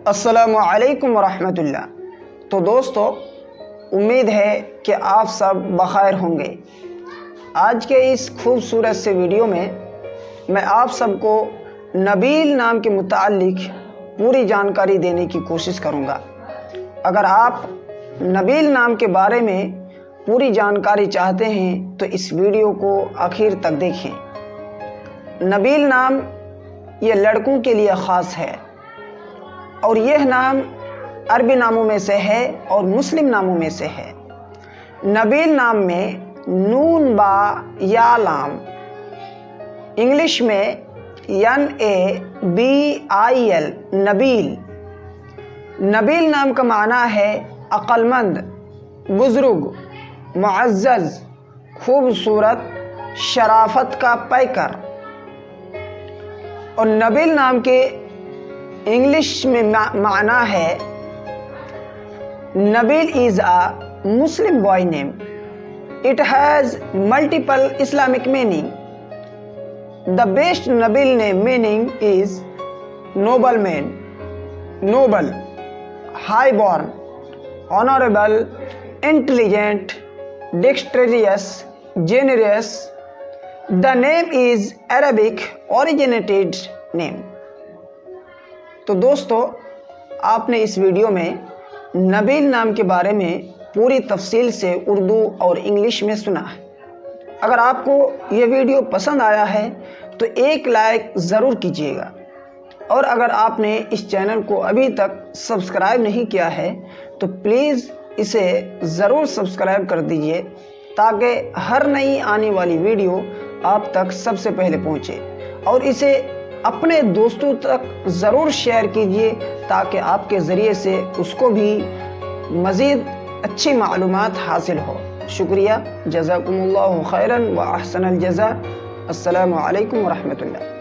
السلام علیکم ورحمۃ اللہ۔ تو دوستو، امید ہے کہ آپ سب بخیر ہوں گے۔ آج کے اس خوبصورت سے ویڈیو میں آپ سب کو نبیل نام کے متعلق پوری جانکاری دینے کی کوشش کروں گا۔ اگر آپ نبیل نام کے بارے میں پوری جانکاری چاہتے ہیں تو اس ویڈیو کو آخر تک دیکھیں۔ نبیل نام یہ لڑکوں کے لیے خاص ہے، اور یہ نام عربی ناموں میں سے ہے اور مسلم ناموں میں سے ہے۔ نبیل نام میں نون با یا لام، انگلش میں NABIL، نبیل۔ نبیل نام کا معنی ہے عقل مند، بزرگ، معزز، خوبصورت، شرافت کا پیکر۔ اور نبیل نام کے انگلش میں معنی ہے نبیل is a Muslim boy name. It has multiple Islamic meaning. The best Nabil name meaning is noble man, noble, high-born, honorable, intelligent, dexterous, generous. The name is Arabic originated name. تو دوستو، آپ نے اس video میں نبیل نام کے بارے میں پوری تفصیل سے اردو اور انگلش میں سنا ہے۔ اگر آپ کو یہ ویڈیو پسند آیا ہے تو ایک لائک ضرور کیجیے گا، اور اگر آپ نے اس چینل کو ابھی تک سبسکرائب نہیں کیا ہے تو پلیز اسے ضرور سبسکرائب کر دیجیے، تاکہ ہر نئی آنے والی ویڈیو آپ تک سب سے پہلے پہنچے، اور اسے اپنے دوستوں تک ضرور شیئر کیجیے تاکہ آپ کے ذریعے سے اس کو بھی مزید اچھی معلومات حاصل ہو۔ شکریہ، جزاکم اللہ خیراً و احسن الجزاء۔ السلام علیکم ورحمۃ اللہ۔